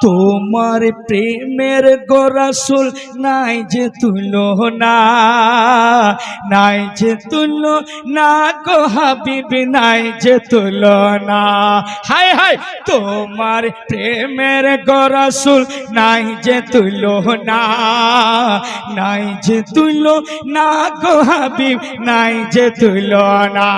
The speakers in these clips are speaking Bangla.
তোমার প্রেমের গো রাসূল নাই যে তুলনা, নাই যে তুলনা গো হাবিব, নাই যে তুলনা। হায় হায় তোমার প্রেমের গো রাসূল নাই যে তুলনা, নাই যে তুলনা গো হাবিব, নাই যে তুলনা।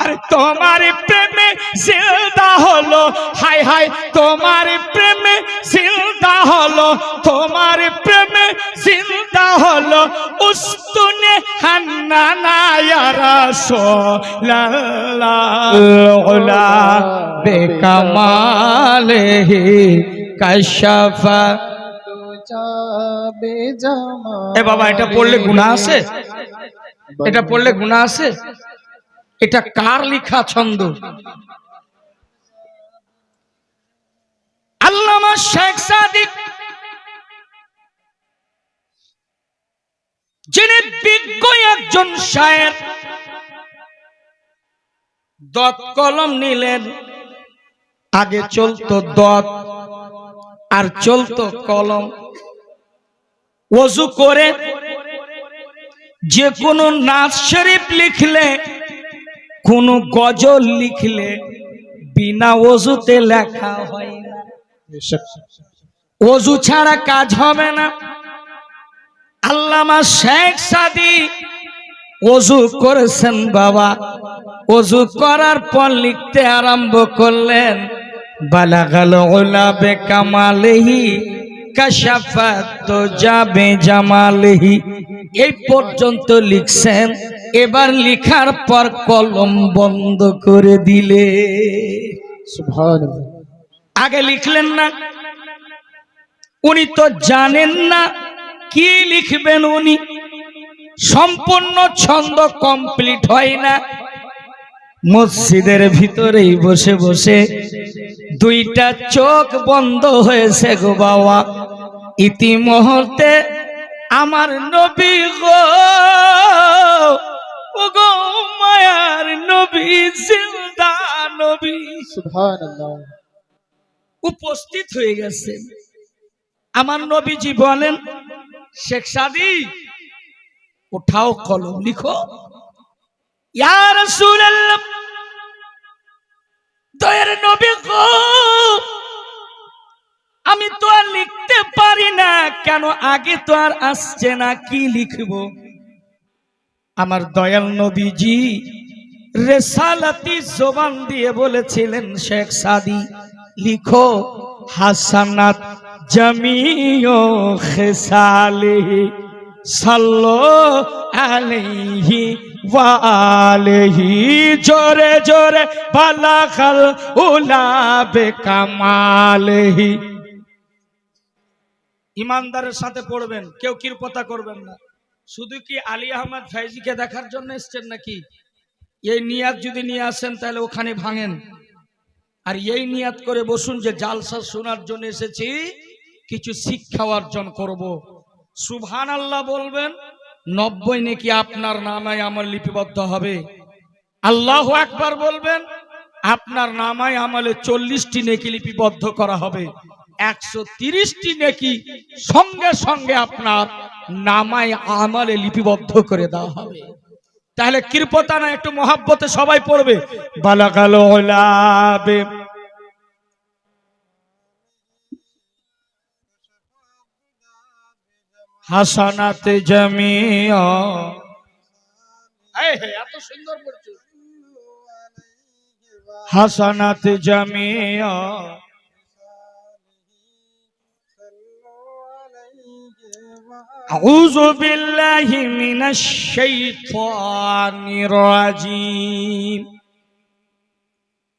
আর তোমার প্রেমে জিন্দা হলো, হায় হায় তোমার প্রেমে জিন্দা হলো, তোমার প্রেমে জিন্দা হলো উস্তুনে হান্নানা ইয়া রাসূলুল্লাহ। উলা বেকামালিহি কাশাফা। এ বাবা, এটা পড়লে গুনাহ আছে? এটা পড়লে গুনাহ আছে? এটা কার লেখা ছন্দ? আল্লামা শেখ সাদী, যিনি বিজ্ঞ একজন শায়ের, দত কলম নিলেন। আগে চলতো দত আর চলতো কলম। ওযু করে যে কোনো নাজ শরীফ লিখলে, কোনো গজল লিখলে বিনা ওযুতে লেখা হয় না। ওযু ছাড়া কাজ হবে না। আল্লামা শেখ সাদী ওযু করেছেন বাবা। ওযু করার পর লিখতে আরম্ভ করলেন, বালাগাল উলা বেকামালিহি কাশাফাত যাবে জামালিহি। এই পর্যন্ত লিখছেন। এবার লিখার পর কলম বন্ধ করে দিলে। সুবহানাল্লাহ। আগে লিখলেন না, উনি তো জানেন না কি লিখবেন। উনি সম্পূর্ণ ছন্দ কমপ্লিট হয় না। মসজিদের ভিতরেই বসে বসে দুইটা চোখ বন্ধ হয়েছে গো বাবা। ইতিমধ্যে আমার নবী গো, ও গো মায়ার নবী, জিন্দা নবী সুবহানাল্লাহ উপস্থিত হয়ে গেছেন। আমার নবীজি বলেন, শেখ সাদী উঠাও কলম লিখো। ইয়া রাসূলুল্লাহ, দয়ার নবী গো, আমি তো আর লিখতে পারি না। কেন? আগে তো আর আসছে না, কি লিখব? আমার দয়াল নবীজি রিসালাতি জবান দিয়ে বলেছিলেন, শেখ সাদী লিখো, হাসানাত জামিউ খিসালিহি সাল্লু আলাইহি ওয়া আলিহি। জোরে জোরে বালাগাল উলা বেকামালিহি। ইমানদারের সাথে পড়বেন, কেউ কিরপতা করবেন না। শুধু কি আলী আহমদ ফাইজিকে দেখার জন্য এসেছেন নাকি? এই নিয়াত যদি নিয়ে আসেন তাহলে ওখানে ভাঙেন। আর এই নিয়াত করে বসুন যে জালসা শোনার জন্য এসেছি, কিছু শিক্ষা অর্জন করব। সুবহানাল্লাহ বলবেন, 90 নেকি আপনার নামায় আমল লিপিবদ্ধ হবে। আল্লাহু আকবার বলবেন, আপনার নামায় আমলে 40টি নেকি লিপিবদ্ধ করা হবে। 130টি নেকি সঙ্গে সঙ্গে আপনার নামায় আমলে লিপিবদ্ধ করে দেওয়া হবে। তাহলে কৃপতা না, একটু মহাব্বতে সবাই পড়বে, বালাগাল উলা বে হাসানাত জামিয়া। এত সুন্দর পড়ছে, হাসানাত জামিয়া। আউযু বিল্লাহি মিনাশ শাইতানির রাজিম।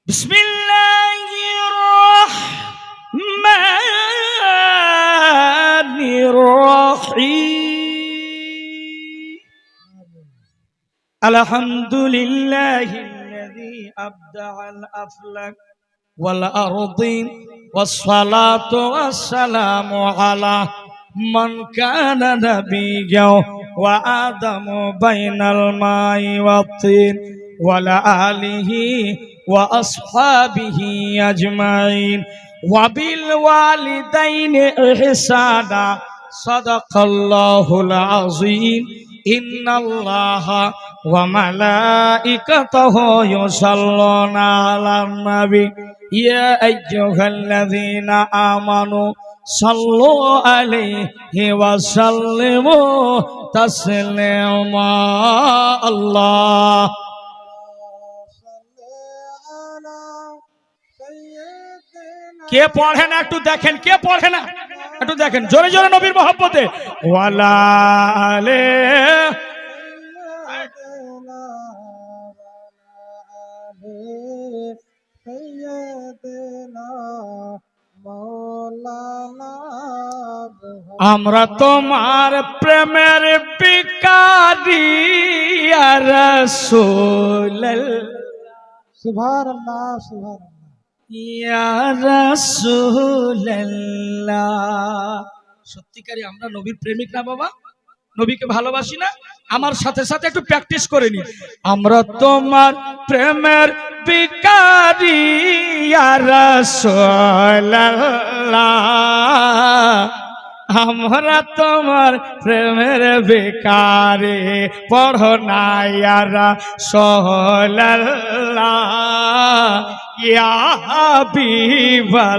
বিসমিল্লাহির রাহমানির রাহিম। আলহামদুলিল্লাহিল্লাযী আবদাআল আফলাক ওয়াল আরদিন ওয়াসসালাতু ওয়াসসালামু আলা মান কানা নাবিয়্যা ওয়া আদামু বাইনাল মাই ওয়াত-তিন ওয়া আলা আলিহি ওয়া আসহাবিহি আজমাইন ওয়াবিল ওয়ালিদাইনি ইহসানা সাদাকাল্লাহুল আযীম ইন্নাল্লাহা ওয়া মালাইকাতাহু ইউসাল্লুনা আলান নবী ইয়া আইয়ুহাল্লাযীনা আমানু সাল্লু আলাইহি ওয়া সাল্লিমু তাসলিমা। আল্লাহ কে পড়ে না একটু দেখেন, কে পড়ে না একটু দেখেন, জোরে জোরে নবীর মহব্বতে ওয়ালা আলে আমরা তোমার প্রেমের ভিখারি ইয়া রাসূলুল্লাহ। সুবহানাল্লাহ সুবহানাল্লাহ ইয়া রাসূলুল্লাহ। সত্যিকারই আমরা নবীর প্রেমিক না বাবা? নবীকে ভালোবাসি না? আমার সাথে সাথে একটু প্র্যাকটিস করে নি। আমরা তোমার প্রেমের ভিখারি ইয়া রাসূলুল্লাহ। আমরা তোমার প্রেমের ভিখারি, পড়ো না ইয়া রাসূলুল্লাহ ইয়া হাবিবাল্লাহ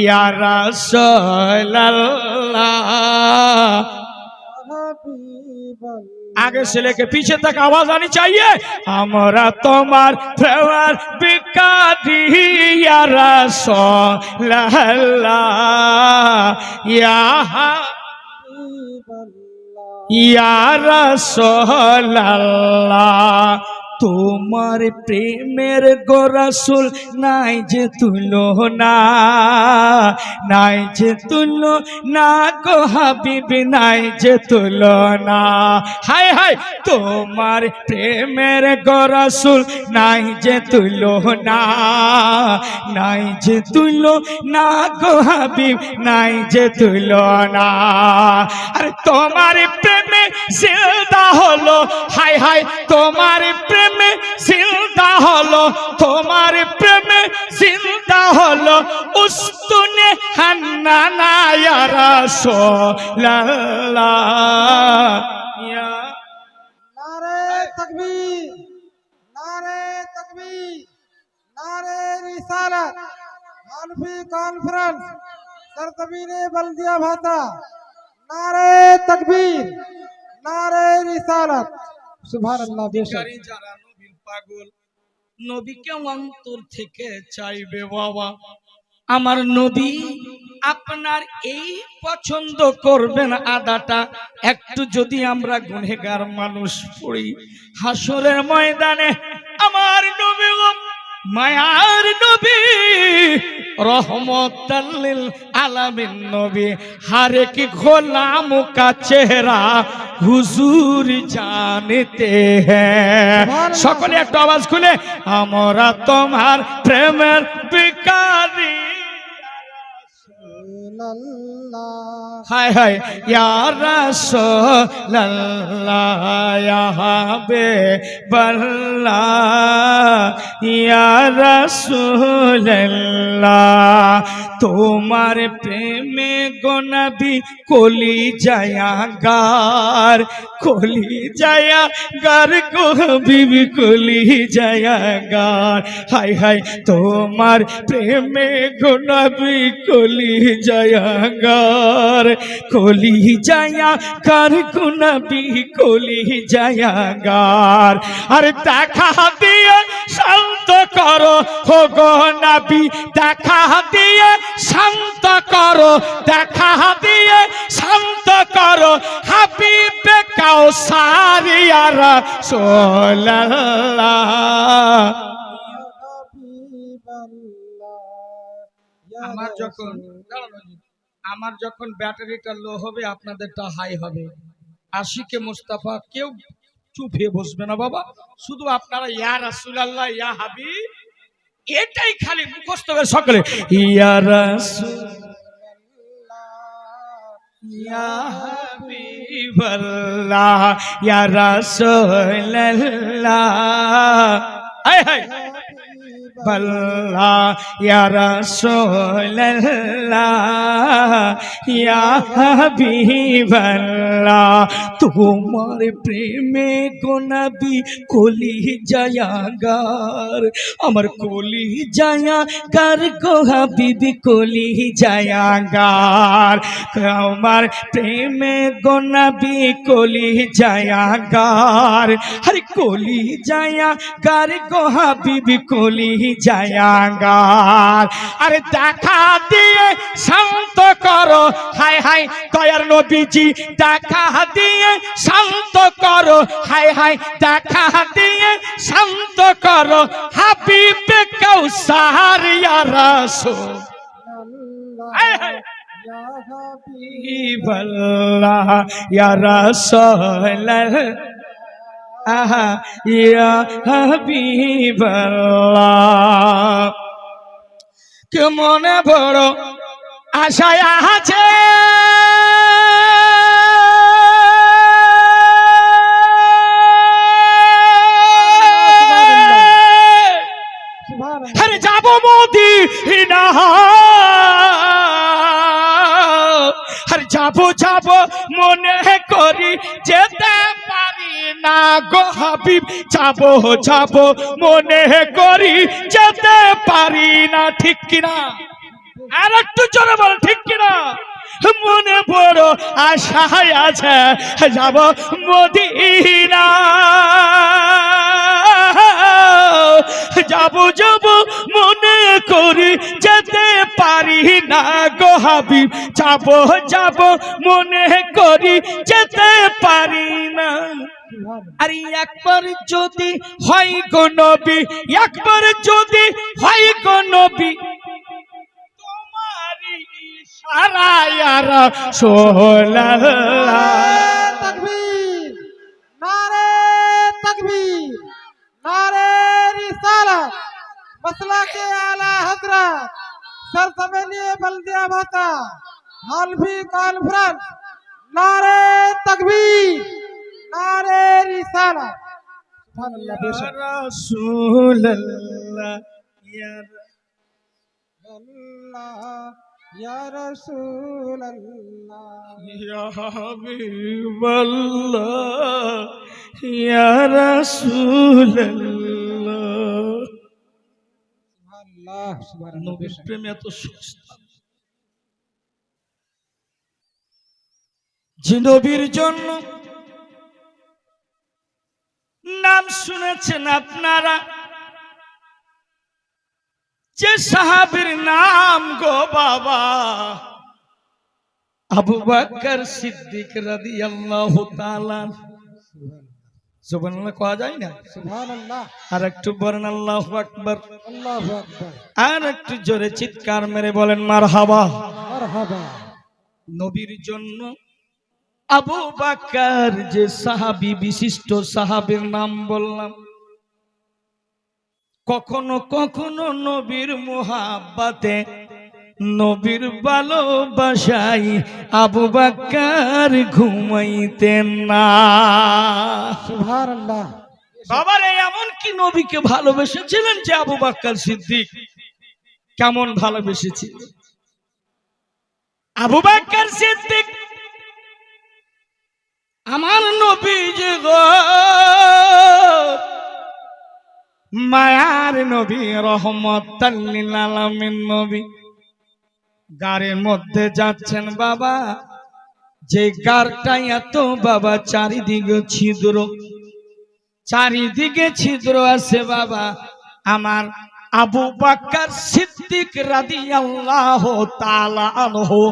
ইয়া রাসূলুল্লাহ। आगे से लेके पीछे तक आवाज आनी चाहिए। हमरा तुम्हार प्रेमर भिखारी या रसूलल्लाह या रसूलल्लाह। তোমার প্রেমের গো রাসূল নাই যে তুলনা, নাই যে তুলনা গো হাবিব, নাই যে তুলনা। হায় হায় তোমার প্রেমের গো রাসূল নাই যে তুলনা, নাই যে তুলনা গো হাবিব, নাই যে তুলনা। আর তোমার প্রেমে জিন্দা হলো, হায় হায় তোমার প্রেমে জিন্দা হলো, তোমার প্রেমে জিন্দা হলো উস্তুনে হান্নানা ইয়া রাসূলুল্লাহ। নারে তাকবীর, নারে তাকবীর, নারে রিসালাত। মানফি কনফারেন্স সরতবীরে বলদিয়া ভাতা। নারে তাকবীর, নারে রিসালাত। সুবহানাল্লাহ। বেশক যারা নবীর পাগল, নবীকে অন্তর থেকে চাইবে বাবা, আমার নবী আপনার এই পছন্দ করবেন আদাটা একটু যদি আমরা গুনহেগার মানুষ পড়ি হাসরের ময়দানে, আমার নবী মায়ার নবী रहमतल लिल आलमीन नबी हर एक गोलाम का चेहरा हुजूर जानते हैं। सकले एक आवाज खुले हमरा तुम्हार प्रेमेर भिखारी हाय हाय या रसूलल्लाह या हबीबल्लाह या रसूलल्लाह। তোমার প্রেমে গো নবী কলি যায়া গার, কলি যায়া গার গো বিবি কলি যায়া গার। হায় হায় তোমার প্রেমে গো নবী কলি যায়া গার, কলি যায়া গার গো নবী কলি যায়া গার। আর দেখা দিয়ে শান্ত করো হো গো নবী, দেখা দিয়ে শান্ত করো, দেখা দিয়ে শান্ত করো হাবিবে কাউসার ইয়া রাসূলুল্লাহ। আমার যখন ব্যাটারিটা লো হবে আপনাদেরটা হাই হবে। আশিকে মুস্তাফা কেউ চুপ হয়ে বসবে না বাবা, শুধু আপনারা ইয়া রাসূলুল্লাহ ইয়া হাবিব এটাই খালি মুখস্থ করে সকলে ইয়া রাসূলুল্লাহ ইয়া হাবিবাল্লাহ ইয়া রাসূলুল্লাহ। হায় হায় আল্লাহ ইয়া রাসূলুল্লাহ ইয়া হাবিবাল্লাহ তোমার প্রেমে গো নবী কলি জায়াগার আমার কলি জায়াগার গো হাবিবি কলি জায়াগার আমার প্রেমে গো নবী কলি জায়াগার হরে কলি জায়াগার গো হাবিবি কলি জায়াগার আরে দেখা দিয়ে শান্ত করো হায় হায় দয়ার নবীজি দেখা দিয়ে শান্ত করো হায় হায় দেখা দিয়ে শান্ত করো হাবিবে কাউসার ইয়া রাসূল হায় হায় হাবিবাল্লাহ ইয়া রাসূলুল্লাহ ইয়া হাবিবাল্লাহ কে মনে বড় আশায় আছে আরে যাব মদিনা আর যাব মনে করি যেতে পারি না গো হাবিব যাব মনে করি যেতে পারি না ঠিক কিনা আর একটু জোরে বল ঠিক কিনা মনে বড় আশায় আছে যাব মদিনা যাব মনে করি যেতে পারি না গো হাবিব যাব মনে করি যেতে পারি না আরে একবার যদি হয় গো নবী একবার যদি হয় গো নবী তোমারই ইশারায় ইয়া রাসূলুল্লাহ तकबीर नारे तकबीर नारे रिसालत मसला के आला हजरत सरसबेली बल्दिया भाता हालफी कॉन्फ्रेंस नारे तकबीर नारे रिसालत सुभान अल्लाह बेशक রাসূলুল্লাহ ইয়া अल्लाह या रसूल अल्लाह ইয়া হাবিবাল্লাহ ইয়া রাসূলুল্লাহ अल्लाह सुभान अल्लाह নবীর প্রেম এত সস্তা যে নবীর জন্য নাম শুনেছেন আপনারা যে সাহাবীর নাম গো বাবা আবু বকর সিদ্দিক রাদিয়াল্লাহু তাআলা সুবহানাল্লাহ কওয়া যায় না सुभान अल्लाह আর একটু বলেন আল্লাহু আকবার अल्लाहु अकबर আর একটু জোরে চিৎকার মেরে বলেন মারহাবা मरहबा নবীর জন্য আবু বকর যে সাহাবী বিশিষ্ট সাহাবীর নাম বললাম কখনো কখনো নবীর মুহাব্বতে নবীর ভালোবাসায় আবু বকর ঘুমাইতেন না सुभान अल्लाह বাবারে এমন কি নবীকে ভালোবেসেছিলেন যে আবু বকর সিদ্দিক কেমন ভালোবেসেছিলেন আবু বকর সিদ্দিক আমার নবী যে গো মায়ার নবী রহমতাল লিল আলামিন নবী গাড়ির মধ্যে যাচ্ছেন বাবা যে গাড়টা এত বাবা চারিদিকে ছিদ্র আছে বাবা আমার আবু বকর সিদ্দিক রাদিয়াল্লাহু তাআলা আনহু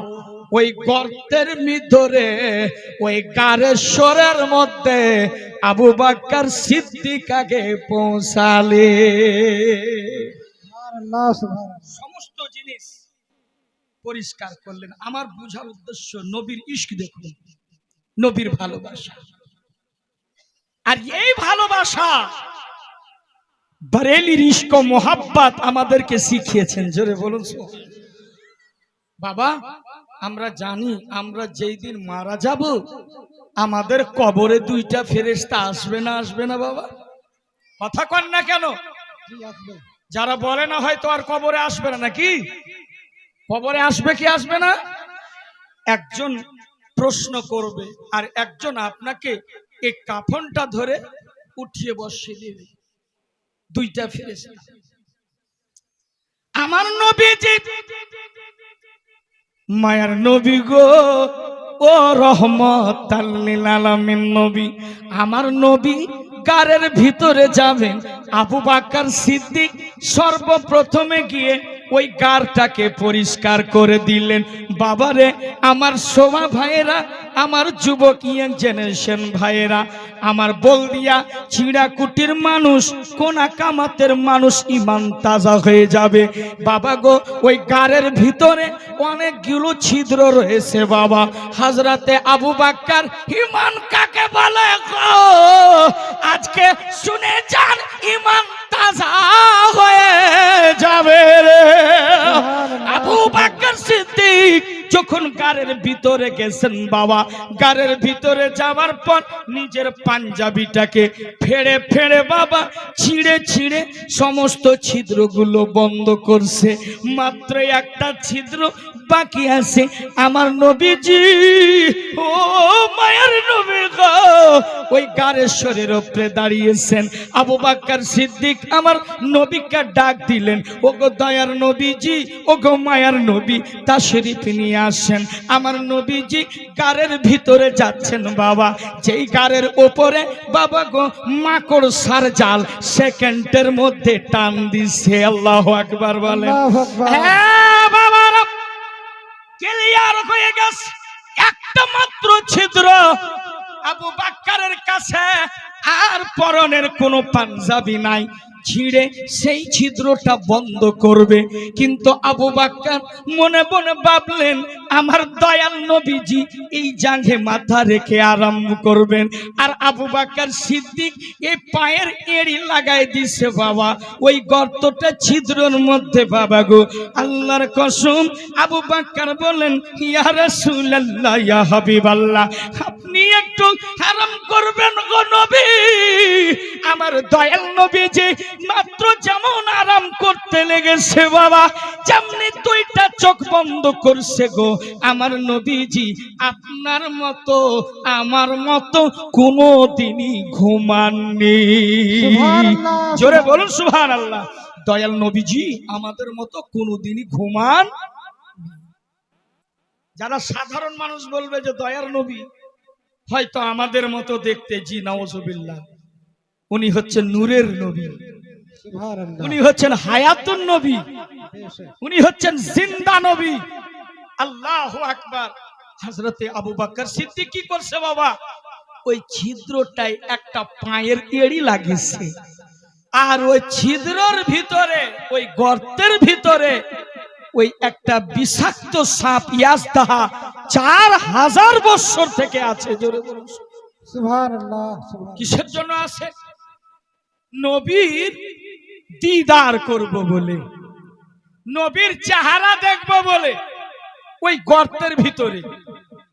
ওই গর্তের ভিতরে ওই গারেশ্বরের মধ্যে আবু বকর সিদ্দিক আগে পৌঁছালে सुभान अल्लाह सुभान সমস্ত জিনিস পরিষ্কার করলেন আমার বোঝার উদ্দেশ্য নবীর ইশক দেখুন নবীর ভালোবাসা আর এই ভালোবাসা বরেলির ইশক ও মোহাব্বত আমাদেরকে শিখিয়েছেন জোরে বলুন বাবা আমরা জানি আমরা যেই দিন মারা যাব আমাদের কবরে দুইটা ফেরেশতা আসবে না বাবা কথা কন না কেন जी असबे যারা বলে না হয়তো আর কবরে আসবে না, নাকি কবরে আসবে কি আসবে না? একজন প্রশ্ন করবে আর একজন আপনাকে এই কাফনটা ধরে উঠিয়ে বসিয়ে দেবে, দুইটা ফেরেশতা। আমার নবীজি মায়ার নবী গো, ও রহমতাল লিল আলামিন নবী, আমার নবী গারের ভিতরে যাবেন। আবু বকর সিদ্দিক সর্বপ্রথমে গিয়ে ওই গারটাকে পরিষ্কার করে দিলেন। বাবারে, আমার সোমা ভাইয়েরা, আমার যুবক ইয়াং জেনারেশন ভাইয়েরা, আমার বলদিয়া চিড়াকুটির মানুষ, কোনা কামাতের মানুষ ইমান তাজা হয়ে যাবে। বাবা গো, ওই গারের ভিতরে অনেকগুলো ছিদ্র রয়েছে বাবা। হযরতে আবু বকর ইমান কাকে বলে গো? আজকে শুনে যান, ইমান তাজা হয়ে যাবে রে। আবু বকর সিদ্দিক যখন গারের ভিতরে গেছেন বাবা, গারের ভিতরে যাওয়ার পর নিজের পাঞ্জাবিটাকে ফেড়ে ফেড়ে বাবা ছিঁড়ে ছিঁড়ে সমস্ত ছিদ্রগুলো বন্ধ করছে। মাত্র একটা ছিদ্র বাকি আছে। আমার নবীজি, ও মায়ের নবী গো, ওই গারের শরীর উপরে দাঁড়িয়েছেন। আবু বকর সিদ্দিক আমার নবীকে ডাক দিলেন, ও গো দয়ার নবীজি, ও গো মায়ার নবী, তাশরীফ নিয়ে আসেন। আমার নবীজি গারের ভিতরে যাচ্ছেন বাবা। যেই গারের ওপরে বাবা গো মাকড় সার জাল সেকেন্ডের মধ্যে টান দিছে। আল্লাহু আকবার বলেন। আল্লাহু আকবার। হ্যাঁ বাবারা, ক্লিয়ার হয়ে গেছে। একটা মাত্র ছিদ্র আবু বকরের কাছে, আর পরনের কোনো পাঞ্জাবি নাই, ছিঁড়ে সেই ছিদ্রটা বন্ধ করবে। কিন্তু আবু বকর মনে মনে ভাবলেন, আমার দয়াল নবীজি এই জাঙ্ঘে মাথা রেখে আরাম করবেন। আর আবু বকর সিদ্দিক এই পায়ের এড়ি লাগাই দিছে বাবা ওই গর্তটা ছিদ্রের মধ্যে। বাবা গো, আল্লাহর কসম, আবু বকর বলেন, ইয়া রাসূলুল্লাহ, ইয়া হাবিবাল্লাহ, আপনি একটু আরাম করবেন গো নবী। আমার দয়াল নবীজি মাত্র যেমন আরাম করতে লেগেছে বাবা, যেমনি দুইটা চোখ বন্ধ করছে গো। আমার নবীজি আপনার মতো আমার মতো কোনদিনই ঘুমাননি। সুবহানাল্লাহ। জোরে বলুন সুবহানাল্লাহ। দয়াল নবীজি আমাদের মতো কোনদিনই ঘুমান। যারা সাধারণ মানুষ বলবে যে দয়ার নবী হয়তো আমাদের মতো দেখতে, জি নাউজুবিল্লাহ, উনি হচ্ছেন নূরের নবী, সুবহানাল্লাহ। উনি হচ্ছেন হায়াতুন নবী, উনি হচ্ছেন জিন্দা নবী। আল্লাহু আকবার। হযরতে আবু বকর সিদ্দিক কি করছে বাবা, ওই ছিদ্রটায় একটা পায়ের এড়ি লাগিয়েছে। আর ওই ছিদ্রের ভিতরে, ওই গর্তের ভিতরে ওই একটা বিষাক্ত সাপ ইয়াজদাহা 4000 বছর থেকে আছে। জোরে বলুন সুবহানাল্লাহ। সুবহানাল্লাহ। কিসের জন্য আছে? নবীর দিদার করব বলে, নবীর চেহারা দেখব বলে ওই গর্তের ভিতরে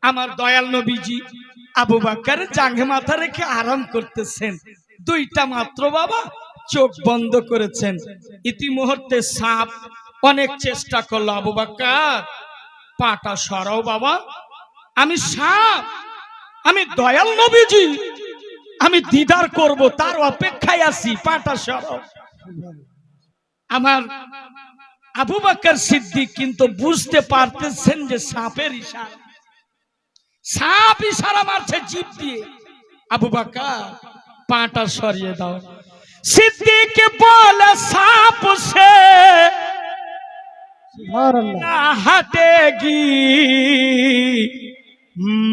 আমার দয়াল নবীজি আবু বকর জাঙ্ঘে মাথা রেখে আরাম করতেছেন। দুইটা মাত্র বাবা চোখ বন্ধ করেছেন। ইতিমধ্যে সাপ অনেক চেষ্টা করলো, আবু বকর পাটা সরাও বাবা, আমি সাপ, আমি দয়াল নবীজি, আমি দিদার করব, তার অপেক্ষায় আছি, পাটা সরাও। আমার আবু বকর সিদ্দিক কিন্তু বুঝতে পারতেছেন যে সাপের ইশারা, সাপ ইশারা মারছে জিভ দিয়ে। আবু বকর পাটা সরিয়ে দাও। সিদ্দিক বলে, সাপ সে সুবহানাল্লাহ। না हटेगी,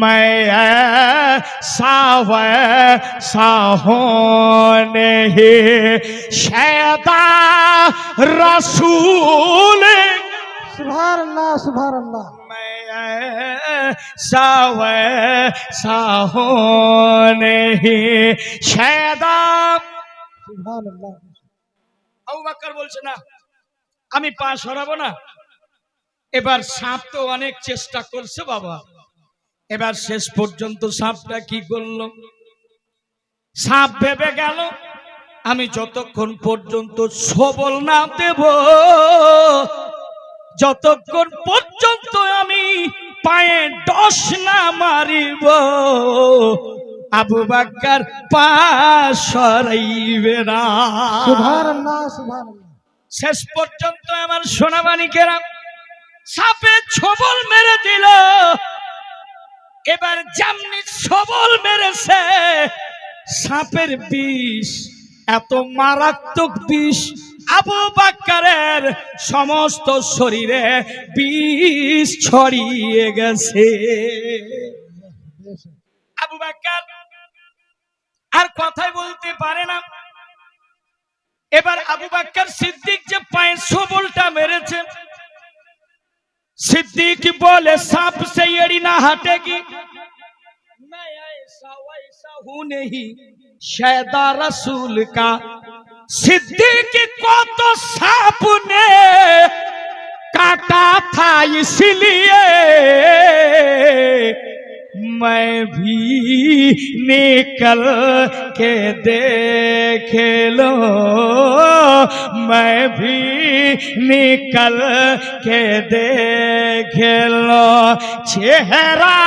मैं ऐसा होने शैदा रसूल, सुभानअल्लाह। सुभानअल्लाह। मैं ऐसा होने शैदा। सुभानअल्लाह। আবু বকর বলছে, না আমি পা সরাবো না। এবার সাপ তো অনেক চেষ্টা করছে বাবা, এবার শেষ পর্যন্ত সাপটা কি করলো, সাপ ভেবে গেল আমি যতক্ষণ পর্যন্ত সবল না দেব, যতক্ষণ পর্যন্ত আমি পায়ে ডস না মারিব, আবু বকর পা সরাইবে না। সুবহানাল্লাহ সুবহানাল্লাহ। শেষ পর্যন্ত আমার সোনাবানিকেরা সাপে ছবল মেরে দিল। এবার যেমনি ছবল মেরেছে, সাপের বিষ এত মারাত্মক বিষ, আবু বকরের সমস্ত শরীরে বিষ ছড়িয়ে গেছে। আবু বকর আর কথাই বলতে পারে না। এবার আবু বকর সিদ্দিক যে পায়ে ছবলটা মেরেছে, सिद्दीक बोले सांप से एड़ी ना हटेगी, मैं ऐसा वैसा हूं नहीं शैदा रसूल का। सिद्दीक को तो सांप ने काटा था, इसलिए मैं भी निकल के देख लो, मैं भी निकल के देख लो, चेहरा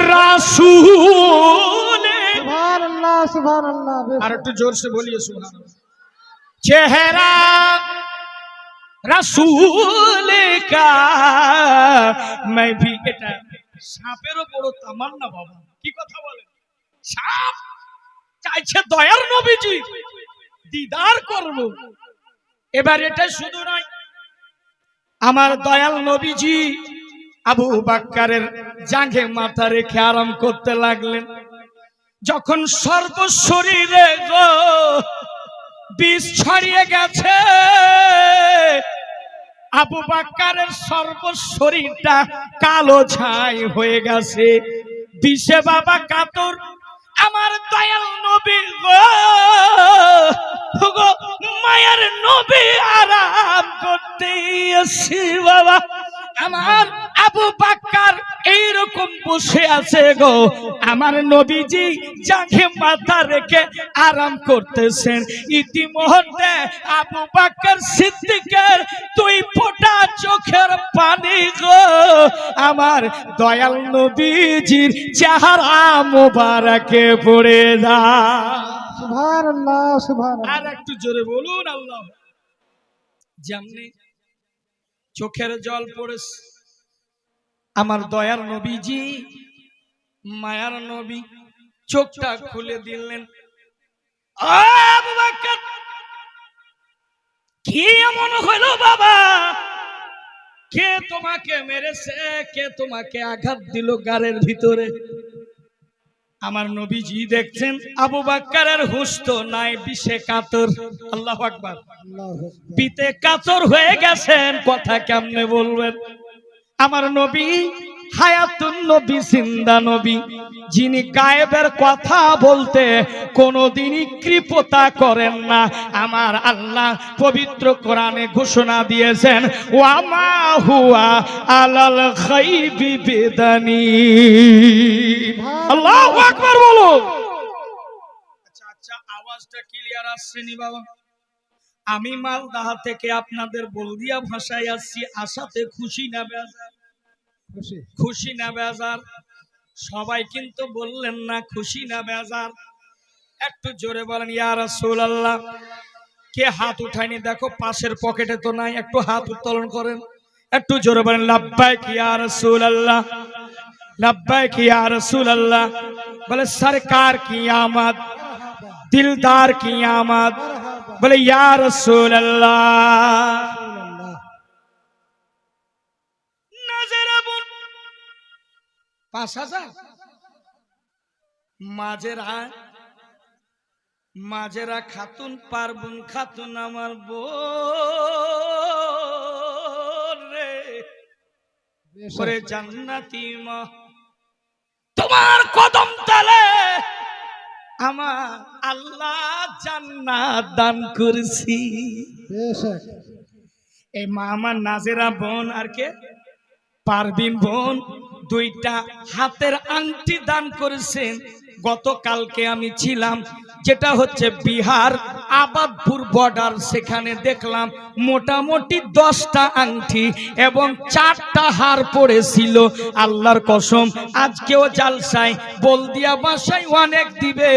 रसूल। सुभानअल्लाह सुभानअल्लाह। और तो जोर से बोलिए सुभान। चेहरा रसूल का मैं भी। এটা সাপেরও বড় তামান্না বাবা, কি কথা বলেন? সাপ চাইছে দয়ার নবীজি দিদার করব। এবার এটা শুধু নয়, আমার দয়াল নবীজি আবু বকরের জাঙ্ঘে মাথা রেখে আরাম করতে লাগলেন। যখন সর্বশরীরে গো বিষ ছড়িয়ে গেছে, আবু বকরের সর্বশরীরটা কালো ছাই হয়ে গেছে, বিষে বাবা কাতর। আমার দয়াল নবী গো মায়ের নবী আরাম করতে এসেছি বাবা। আমার আবু বকর এইরকম বসে আছে গো, আমার নবীজি জাঙ্ঘে মাথা রেখে আরাম করতেছেন। ইতিমধ্যে আবু বকর সিদ্দিকের দুই ফোঁটা চোখের পানি গো আমার দয়াল নবীজির চেহারা মোবারকে পড়ে যায়। সুবহানাল্লাহ সুবহানাল্লাহ। আর একটু জোরে বলুন আল্লাহ। যেমনি চোখের জল পড়েছে, আমার দয়ার নবীজি মায়ার নবী চোখটা খুলে দিলেন। আবু বকর কি এমন হলো বাবা? কে তোমাকে মেরেছে? কে তোমাকে আঘাত দিল গারের ভিতরে? আমার নবীজি দেখছেন আবু বকরের হুঁশ তো নাই, বিষে কাতর। আল্লাহু আকবার। বিতে কাতর হয়ে গেছেন, কথা কেমনে বলবেন? আমার নবী হায়াতুন নবী, জিন্দা নবী, যিনি গায়েবের কথা বলতে কোনোদিনই কৃপতা করেন না। আমার আল্লাহ পবিত্র কোরআনে ঘোষণা দিয়েছেন, ওয়া মা হুয়া আলাল গায়বি বিদানীন। আল্লাহু আকবার বলো। আচ্ছা আচ্ছা, আওয়াজটা ক্লিয়ার আসছে নি বাবা? আমি মালদাহ থেকে আপনাদের বলদিয়া ভাষায় আসছি। আশাতে খুশি না বেজার? খুশি না বেজার? সবাই কিন্তু বললেন না খুশি না বেজার। একটু জোরে বলেন ইয়া রাসূলুল্লাহ। কে হাত উঠায়নি দেখো, পাশের পকেটে তো নাই, একটু হাত উত্তোলন করেন। একটু জোরে বলেন লাব্বাইক ইয়া রাসূলুল্লাহ, লাব্বাইক ইয়া রাসূলুল্লাহ। বলে সরকার কি আমদ, দিলদার কি আমদ। বলে ইয়া রাসূলুল্লাহ। ৫,০০০ মাজেরা খাতুন, পারবুন খাতুন আমার বোন রে, ওরে জান্নাতি মা, তোমার কদম তলে আমার আল্লাহ জান্নাত দান করেছি। এই মা আমার নাজেরা বোন আর কে পারবিন বোন দুইটা হাতের আংটি দান করেছেন। গতকালকে আমি ছিলাম, যেটা হচ্ছে বিহার আবাদপুর বর্ডার, সেখানে দেখলাম মোটামুটি 10টা আংটি এবং 4টা হার পড়েছিল। আল্লাহর কসম আজকেও জালসায় বলদিয়া বাসায় অনেক দিবে,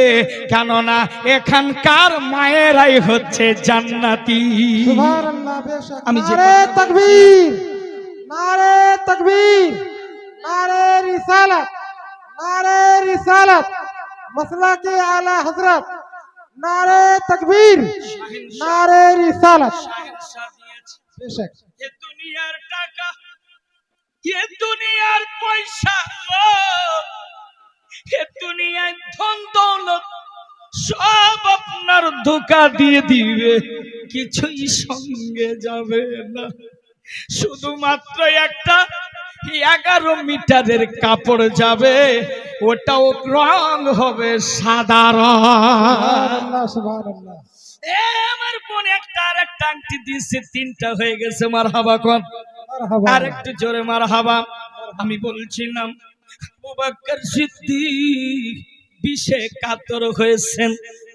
কেননা এখানকার মায়েরাই হচ্ছে জান্নাতি। সুবহানাল্লাহ বেশক। আমি যে নারে তাকবীর, নারে তাকবীর, নারে রিসালাত, নারে রিসালাত, মাসলাকে আলা হযরত, নারে তাকবীর, নারে রিসালাত। বেশক। এ দুনিয়ার টাকা, এ দুনিয়ার পয়সা, এ দুনিয়ার ধন দৌলত সব আপনার ধোঁকা দিয়ে দিবে, কিছুই সঙ্গে যাবে না। শুধুমাত্র একটা 11 মিটারের কাপড় যাবে, ওটাও রং হবে সাদা রং। সুবহানাল্লাহ, সুবহানাল্লাহ। এ আমার বোন একটা আর একটা আংটি দিয়েছে, 3টা হয়ে গেছে। মারহাবা কোন, মারহাবা। আর একটু জোরে মারহাবা। আমি বলছিলাম আবু বকর সিদ্দিক বিষে কাতর হয়েছেন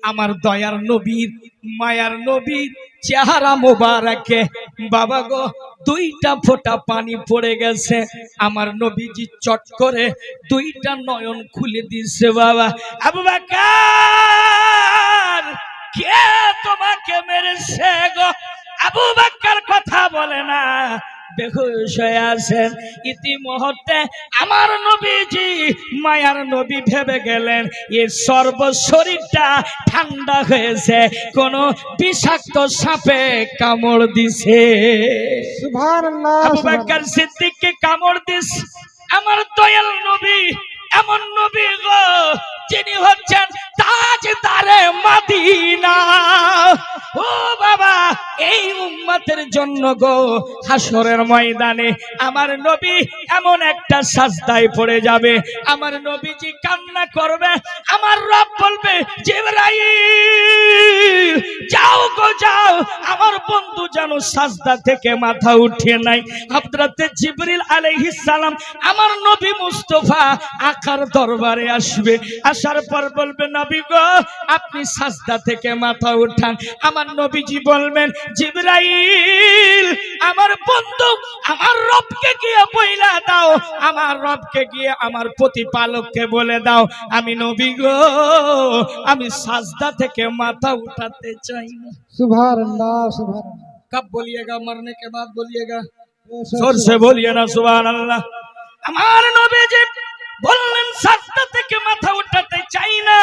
আমার দয়ার নবীর মায়ার নবীর চেহারা মোবারকে। বাবা গো, 2টা ফোঁটা পানি পড়ে গেছে। আমার নবীজি চট করে 2টা নয়ন খুলে দিয়েছে। বাবা আবু বকর, কে তোমাকে মেরেছে গো? আবু বকর কথা বলে না, বেহুশ হয়ে আছেন। ইতিমধ্যে আমার নবীজি মায়ার নবী ভেবে গেলেন এর সর্ব শরীরটা ঠান্ডা হয়েছে, কোন বিষাক্ত সাপে কামড় দিছে। সুবহানাল্লাহ, আবু সুবহানাল্লাহ। বকর সিদ্দিককে কামড় দিস আমার দয়াল নবী, এমন নবী গো যিনি হচ্ছেন তাজদারে মদিনা। ও বাবা, এই উম্মতের জন্য গো হাসরের ময়দানে আমার নবী এমন একটা সাজদায় পড়ে যাবে, আমার নবীজি কান্না করবে, আমার রব বলবে জিবরাইল যাও গো যাও, আমার বন্ধু যেন সাজদা থেকে মাথা উঠিয়ে নাই। হযরতে জিবরিল আলাইহিস সালাম আমার নবী মুস্তাফা আকার দরবারে আসবে, আসার পর বলবে নবী গো আপনি সাজদা থেকে মাথা উঠান। আমার নবীজি বলবেন জিবরাইল আমার বন্ধু আমার রবকে গিয়ে বইলা দাও, আমার রবকে গিয়ে আমার প্রতিপালককে বলে দাও আমি নবী গো আমি সাজদা থেকে মাথা উঠাতে চাই না। सुबहानअल्लाह, सुबहानअल्लाह। कब बोलिएगा? मरने के बाद बोलिएगा, बेशक, जोर से बोलिए ना सुभान अल्लाह। আমার নবীজি বললেন সাজদা থেকে মাথা উঠাতে চাই না।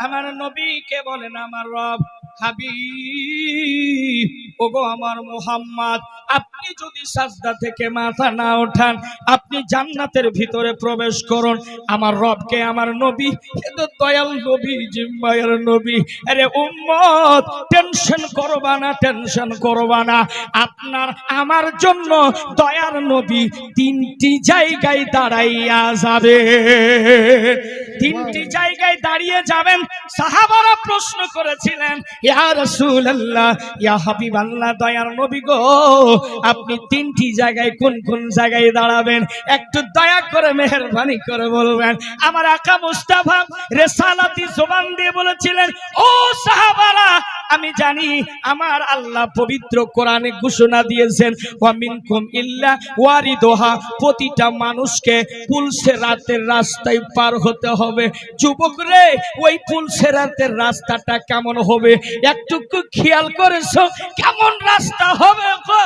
আমার নবীকে বলেন আমার রব হাবিব ওগো আমার মুহাম্মদ, আপনি যদি সাজদা থেকে মাথা না ওঠান আপনি জান্নাতের ভিতরে প্রবেশ করুন। আমার রবকে আমার নবী কিন্তু দয়াল নবী জিম্মায়ের নবী, আরে উম্মত টেনশন করবা না, টেনশন করবা না। আপনার আমার জন্য দয়ার নবী 3টি জায়গায় দাঁড়াইয়া যাবে, 3টি জায়গায় দাঁড়িয়ে যাবেন। সাহাবারা প্রশ্ন করেছিলেন ইয়া রাসূলুল্লাহ ইয়া হাবিবাল্লাহ, দয়ার নবী গো আপনি 3টি জায়গায় কোন কোন জায়গায় দাঁড়াবেন? একটু দয়া করে মেহেরবানি করে বলবেন। আমার আকা মুস্তাফা রিসালাতি জবান দিয়ে বলেছিলেন ও সাহাবারা আমি জানি আমার আল্লাহ পবিত্র কোরআনে ঘোষণা দিয়েছেন ওয়া মিনকুম ইল্লা ওয়ারিদুহা, প্রতিটা মানুষকে পুলসিরাতের রাস্তায় পার হতে হবে। যুবক রে, ওই পুলসিরাতের রাস্তাটা কেমন হবে একটু খেয়াল করেছো? কেমন রাস্তা হবে গো?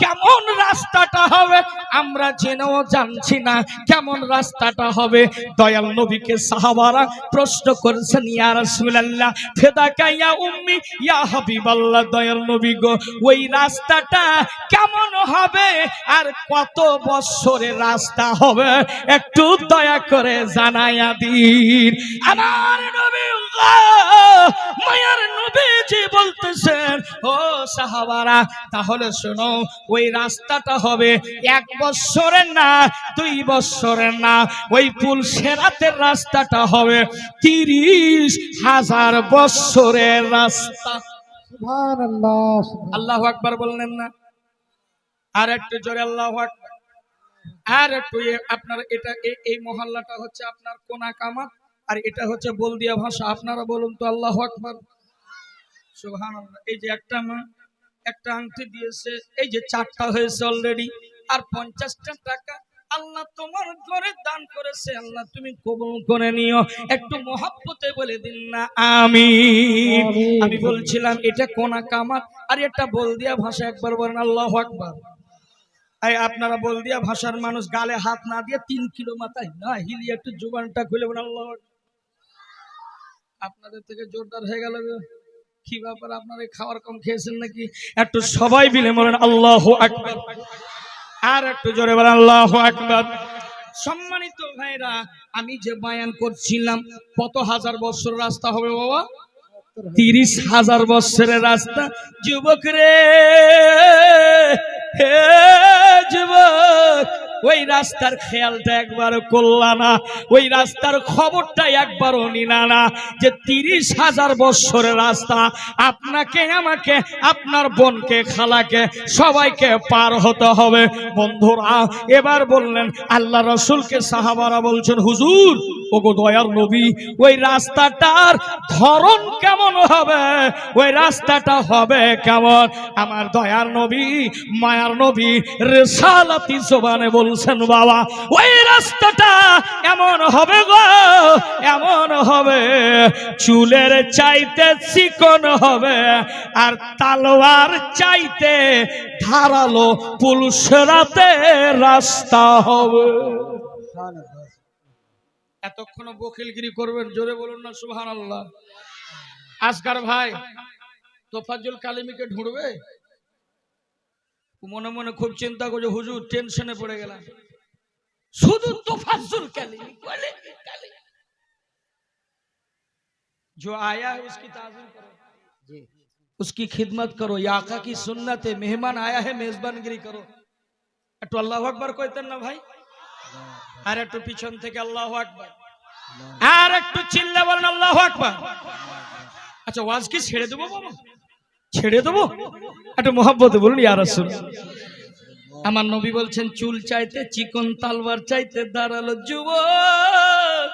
কেমন রাস্তাটা হবে আমরা জেনেও জানছি না কেমন রাস্তাটা হবে। দয়াল নবীকে সাহাবারা প্রশ্ন করেছেন ইয়া রাসূলুল্লাহ ফিদাকা ইয়া উম্মি ইয়া হাবিবাল্লাহ, দয়াল নবী গো ওই রাস্তাটা কেমন হবে আর কত বছরের রাস্তা হবে একটু দয়া করে জানাইয়া দিন। আমার নবী গো মায়ার নবীজি বলতেছেন ও সাহাবারা তাহলে শোনো ওই রাস্তাটা হবে 1 বছরের না 2 বছরের না, ওই পুলসিরাতের রাস্তাটা হবে 30,000 বছরের রাস্তা। सुबहानअल्लाह, सुबहान। আল্লাহু আকবার বললেন না? আর একটু জোরে আল্লাহু আকবার। আর একটু আপনার এটা এই মহল্লাটা হচ্ছে আপনার কোনা কামাত আর এটা হচ্ছে বলদিয়া ভাষা, আপনারা বলুন তো আল্লাহু আকবার। সুবহানাল্লাহ। এই যে একটা আংটি দিয়েছে, এই যে 4টা হয়েছে অলরেডি, আর 50টা টাকা আল্লাহ তোমার ঘরে দান করেছে, আল্লাহ তুমি কবুল করে নিও। একটু মহব্বতে বলে দিন না আমিন। আমি বলছিলাম এটা কোনা কামাত, আর এটা বলদিয়া ভাষা, একবার বলেন আল্লাহু আকবার। এই আপনারা বলদিয়া ভাষার মানুষ, গালে হাত না দিয়ে 3 কিলো মাথায় না হিলিয়ে একটু জুবানটা খুলে বলেন আল্লাহু আকবার। আপনাদের থেকে জোরদার হয়ে গেল গো। কি ব্যাপার, আপনারা খাবার কম খেয়েছেন নাকি? একটু সবাই মিলে বলেন আল্লাহু আকবার, আর একটু জোরে বলেন আল্লাহু আকবার। সম্মানিত ভাইরা, আমি যে বয়ান করছিলাম কত হাজার বছর রাস্তা হবে বাবা? 30,000 বছরের রাস্তা। যুবক রে, হে যুবক, ওই রাস্তার খেয়ালটা একবার করলা না, ওই রাস্তার খবরটা একবারও নিলা না, যে 30,000 বছরের রাস্তা আপনাকে আমাকে আপনার বোনকে খালাকে সবাইকে পার হতে হবে। বন্ধুরা এবার বললেন আল্লাহ রসুলকে, সাহাবারা বলছেন হুজুর ওগো দয়ার নবী, ওই রাস্তাটার ধরন কেমন হবে, ওই রাস্তাটা হবে কেমন? আমার দয়ার নবী মায়ার নবী রিসালাতি জবানে বলছেন বাবা, ওই রাস্তাটা এমন হবে গো, এমন হবে চুলের চাইতে চিকন হবে, আর তালোয়ার চাইতে ধারালো পুলসরাতে রাস্তা হবে। এতক্ষণ বকিলগিরি করবেন, জোরে বলুন না সুবহানাল্লাহ। আসগার ভাই তোফাজ্জল কালিমিকে ঢুঁড়বে, মনে মনে খুব চিন্তা করছে, হুজুর টেনশনে পড়ে গেলাম, শুধু তোফাজ্জল কালিমি বলে কালিমি। जो आया है उसकी ताज़ीम करो, उसकी खिदमत करो, या आका की सुन्नत है, मेहमान आया है मेजबानगिरी करो। একটু আল্লাহু আকবার কইতেন না ভাই? আর একটু পিছন থেকে আল্লাহু আকবার, আর একটু চিল্লা বলেন আল্লাহু আকবার। আচ্ছা ওয়াজ কি ছেড়ে দেবো বাবা? ছেড়ে দেবো? একটু মহব্বতে বলুন ইয়া রাসূলুল্লাহ। আমার নবী বলছেন চুল চাইতে চিকন, তালওয়ার চাইতে ধারালো। যুবক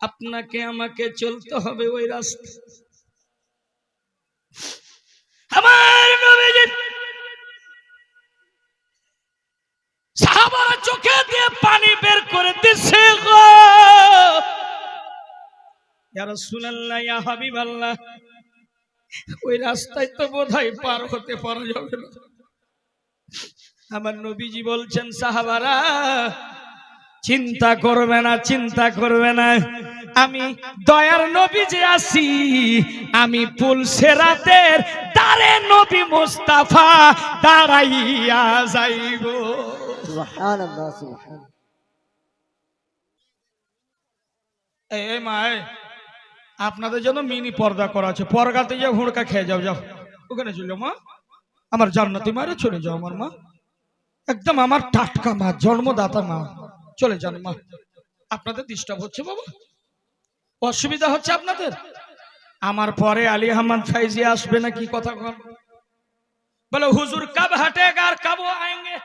আপনাকে আমাকে চলতে হবে ওই রাস্তা। আমার নবীজি সাহাবারা চোখে দিয়ে পানি বের করে দিছে গো, ইয়া রাসূলুল্লাহ ইয়া হাবিবাল্লাহ, ওই রাস্তায় তো বোধহয় পার হতে পারা যাবে না। আমার নবীজি বলছেন সাহাবারা চিন্তা করবে না, চিন্তা করবে না, আমি দয়ার নবী যে আছি, আমি পুলসেরাতের দারে নবী মুস্তাফা দাঁড়াইয়া যাইব। সুবহানাল্লাহ সুবহানাল্লাহ। এই মায় আপনাদের জন্য মিনি পর্দা করা আছে, পর্দাতে যে হুড়কা খেয়ে যাও, যাও ওখানে চলে মা, আমার জান্নাতি মারে চলে যাও। আমার মা একদম আমার টাটকা মা, জন্মদাতা মা, চলে যান মা। আপনাদের ডিস্টার্ব হচ্ছে বাবা, অসুবিধা হচ্ছে আপনাদের? আমার পরে আলী আহমদ ফাইজি আসবে না, কি কথা বলো হুজুর কব হটেগা আর কব আएंगे,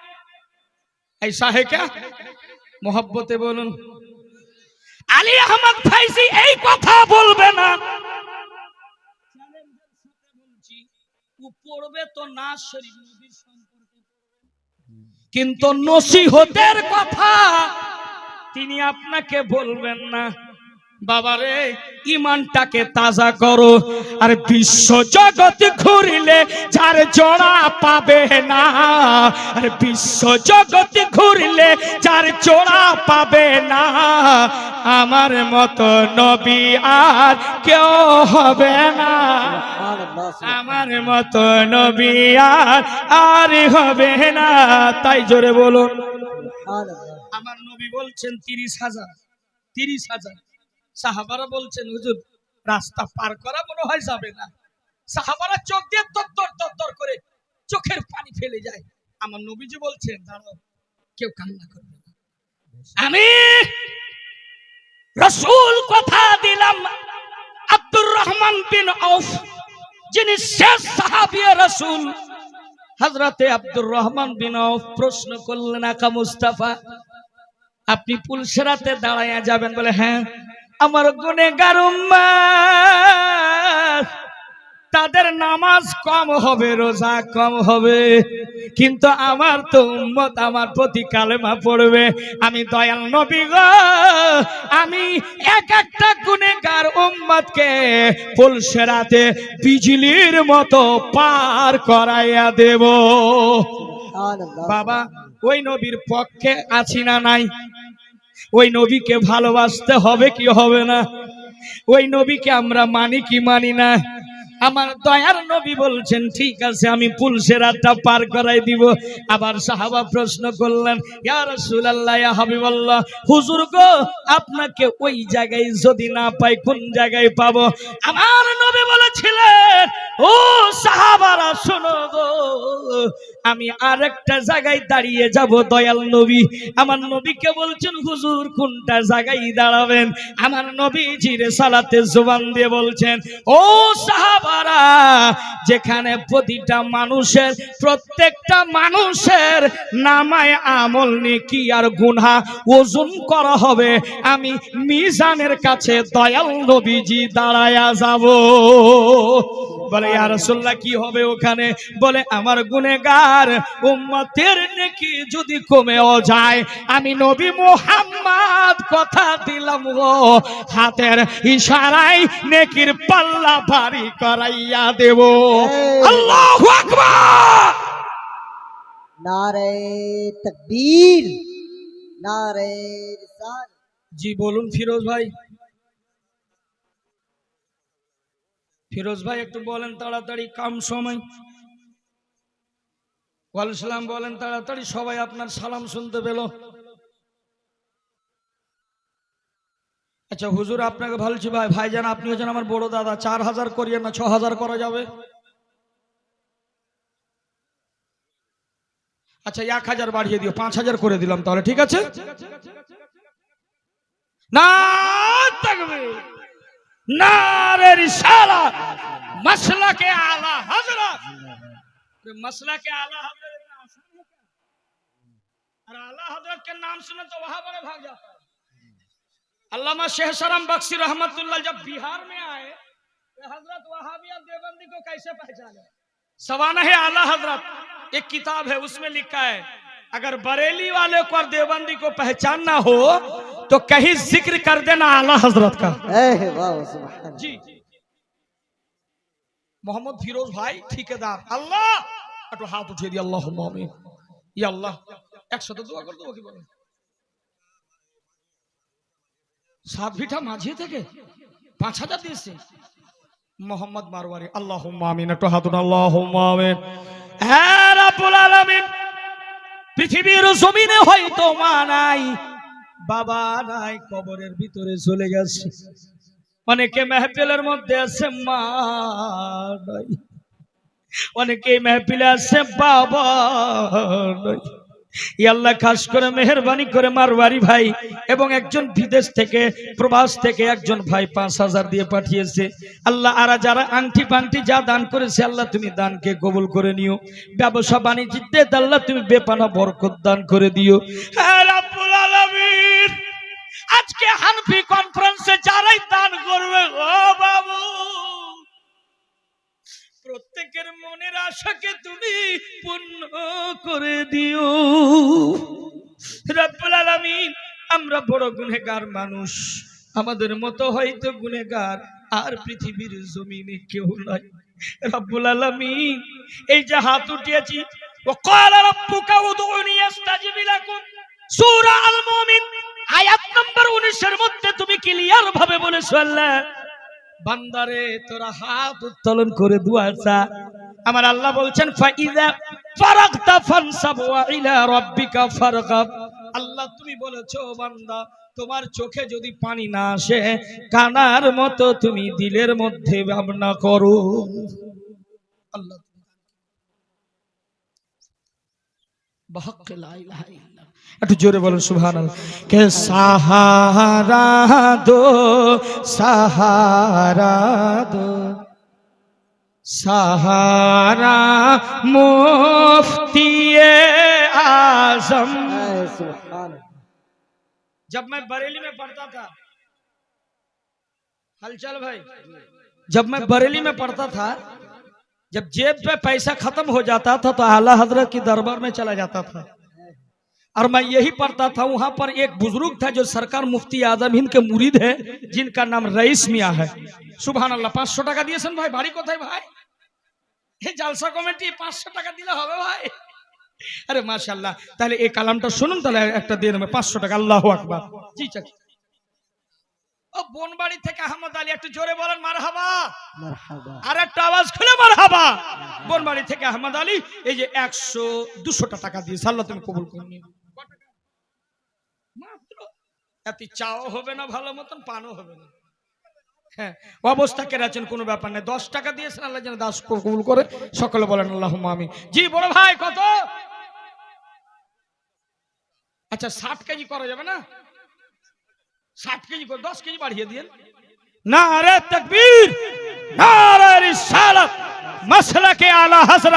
ऐसा है क्या? मोहब्बते বলুন আলী আহমদ ফাইজি এই কথা বলবে না। ও পড়বে তো না শরীফ নবীর সম্পর্কে, কিন্তু নসিহতের কথা তিনি আপনাকে বলবেন না। বাবারে ইমানটাকে তাজা করো, আর বিশ্ব জগৎ ঘুরলে যার জোড়া পাবে না, আর বিশ্ব জগৎ ঘুরলে যার জোড়া পাবে না, আমার মতো নবী আর কেউ হবে না, আমার মতো নবী আর হবে না। তাই জোরে বলুন। আমার নবী বলছেন 30,000 সাহাবারা বলছেন হুজুর রাস্তা পার করা মনে হয় যাবে না। সাহাবারা চোখ দিয়ে দর করে চোখের পানি ফেলে যায়। আমার নবীজি বলছেন দাঁড়াও, কেউ কান্না করবে না, আমি রাসূল কথা দিলাম। আব্দুর রহমান বিন আউফ যিনি শেষ সাহাবী রাসূল, হযরতে আব্দুর রহমান বিন আউফ প্রশ্ন করলেন আকা মুস্তাফা আপনি পুলসেরাতে দাঁড়াইয়া যাবেন? বলে হ্যাঁ, আমার গুনেহগার উম্মত তাদের নামাজ কম হবে, রোজা কম হবে, কিন্তু আমার তো উম্মত আমার প্রতি কালেমা পড়বে। আমি দয়াল নবী গো, আমি এক একটা গুনেহগার উম্মতকে পুলসেরাতে বিজলির মতো পার করাইয়া দেব। বাবা, ওই নবীর পক্ষে আছি না নাই? ওই নবীকে ভালোবাসতে হবে কি হবে না? ওই নবীকে আমরা মানি কি মানি না? আমার দয়ার নবী বলছেন ঠিক আছে আমি পুলসেরাতটা পার করাই দিব। আবার সাহাবা প্রশ্ন করলেন, ইয়া রাসূলুল্লাহ, ইয়া হাবিবাল্লাহ, হুজুর গো আপনাকে ওই জায়গায় যদি না পাই কোন জায়গায় পাবো? আমার নবী বলেছিলেন, ও সাহাবারা শোনো গো, আমি আরেকটা জায়গায় দাঁড়িয়ে যাব। দয়াল নবী আমার নবীকে বলছেন, হুজুর কোনটা জায়গায় দাঁড়াবেন? আমার নবীজি রিসালাতে জবান দিয়ে বলছেন, ও সাহাবারা, যেখানে প্রতিটা মানুষের, প্রত্যেকটা মানুষের নামায় আমল নেকি আর গুনাহ ওজন করা হবে, আমি মিজানের কাছে দয়াল নবীজি দাঁড়ায়া যাব। বলে ইয়া রাসূলুল্লাহ কি হবে ওখানে? বলে আমার গুনাহগার উম্মতের নেকি যদি কমেও যায়, আমি নবী মুহাম্মদ কথা দিলাম গো, হাতের ইশারায় নেকির পাল্লা ভারী করাইয়া দেব। আল্লাহু আকবার। নারে তাকবীর, নারে রিসালাত। জি বলুন ফিরোজ ভাই। ফিরোজ ভাই একটু বলেন তাড়াতাড়ি, কম সময়। ওয়ালাইকুম সালাম বলেন তাড়াতাড়ি, সবাই আপনার সালাম শুনতে পেল। আচ্ছা হুজুর আপনাকে বলছি ভাই, ভাইজান আপনি হচ্ছেন আমার বড় দাদা, 4000 করিয়ে না 6000 করা যাবে? আচ্ছা 1000 বাড়িয়ে দিও, 5000 করে দিলাম তাহলে, ঠিক আছে? না তাকবীর, নারে রিসালাত, মাসলাকে আলা হযরত। মাসলাকে আলা हजरत इतना आसान है क्या? और आला हजरत के नाम सुने तो वहां बड़े भाग जाता है। अल्लामा शेख शरम बख्शी रहमतुल्लाह जब बिहार में आए तो हजरत वहाबिया देवबंदी को कैसे पहचाने? सवाना है आला हजरत, एक किताब है उसमें लिखा है, अगर बरेली वाले को और देवबंदी को पहचानना हो तो कहीं जिक्र कर देना आला हजरत का। जी मोहम्मद फिरोज भाई ठेकेदार, अल्लाह একটু হাত উঠিয়ে দিই, আল্লাহুম্মা আমিন। ইয়া আল্লাহ, একসাথে দোয়া করে দেবো কি বলেন? সাত ভিটা মাঝে থেকে 5000 দিয়েছে মোহাম্মদ মারওয়ারি, আল্লাহুম্মা আমিন। একটু হাত উঠান, আল্লাহুম্মা আমিন। হে রাব্বুল আলামিন, পৃথিবীর জমিনে হয়তো মা নাই, বাবা নাই, কবরের ভিতরে চলে গেছে, অনেকে মেহফিলের মধ্যে আছে মা নাই, অনেকে মেহফিলে আছে বাবা নাই। ইয়া আল্লাহ খাস করে মেহেরবানি করে মারওয়ারি ভাই এবং একজন বিদেশ থেকে প্রবাস থেকে একজন ভাই 5000 দিয়ে পাঠিয়েছে। আল্লাহ আর যারা আংটি পাংটি যা দান করেছে আল্লাহ তুমি দানকে কবুল করে নিও। ব্যবসা বাণিজ্যে আল্লাহ তুমি বেপানা বরকত দান করে দিও। হে রাব্বুল আলামিন, আজকে হানফি কনফারেন্সে যারাই দান করবে ও বাবু, প্রত্যেকের মনের আশাকে তুমি পূর্ণ করে দিও রব্বুল আলামিন। আমরা বড় গুনাহগার মানুষ, আমাদের মতো হয়তো গুনাহগার আর পৃথিবীর জমিনে কেউ নাই রব্বুল আলামিন। এই যে হাত উঠিয়েছি, ওয়াকালা রাব্বুকা উদউনি আস্তাজিব লাকুম, সূরা আল মুমিন আয়াত নম্বর 19 এর মধ্যে তুমি ক্লিয়ার ভাবে বলেছো আল্লাহ বান্দারে তোরা হাত উত্তোলন করে দুয়া চা। আমার আল্লাহ বলছেন ফাইযা ফারাগতা ফানসাব ওয়া ইলা রাব্বিকা ফারগাব। আল্লাহ তুমি বলেছো বান্দা তোমার চোখে যদি পানি না আসে, কানার মতো তুমি দিলের মধ্যে ভাবনা করো। আল্লাহ বহক লা ইলাহা ইল্লাল্লাহ, একটু জোরে বলুন সুবহানাল্লাহ। কে সাহারা দো, সাহারা দো, सहारा मुफ्ती आजम। जब मैं बरेली में पढ़ता था, हलचल भाई, जब मैं बरेली में पढ़ता था जब जेब पे पैसा खत्म हो जाता था तो आला हजरत की दरबार में चला जाता था। और मैं यही पढ़ता था, वहां पर एक बुजुर्ग था जो सरकार मुफ्ती आजम हिंद के मुरीद है, जिनका नाम रईस मियाँ है। सुभान अल्लाह। 500 টাকা দিয়েছেন ভাই, বাড়ি কোথায় ভাই? এই জালসা কমিটি 500 টাকা দিলে হবে ভাই? আরে মাশাআল্লাহ। তাহলে এই কালামটা শুনুন, তাহলে একটা দিয়ে দেবে 500 টাকা। আল্লাহু আকবার। জি চাচা। ও বনবাড়ি থেকে আহমদ আলী, একটু জোরে বলেন মারহাবা। মারহাবা। আর একটা আওয়াজ খুলে মারহাবা। বনবাড়ি থেকে আহমদ আলী এই যে 100-200 টাকা দিয়েছে, আল্লাহ তুমি কবুল করে নিও। মাত্র এত চাও হবে না, ভালো মতন পানও হবে না। হ্যাঁ, অবস্থা কেরাছেন কোনো ব্যাপার নেই। 10 টাকা দিয়েছেন, আল্লাহ যেন দাস কবুল করে। সকলে বলেন আল্লাহুম্মা আমিন। জি বড় ভাই কত? আচ্ছা 60 কেজি করা যাবে না? 60 কেজি করে 10 কেজি বাড়িয়ে দিন। নারে তাকবীর, নারে রিসালাত, মাসলাকে আলা হযরত।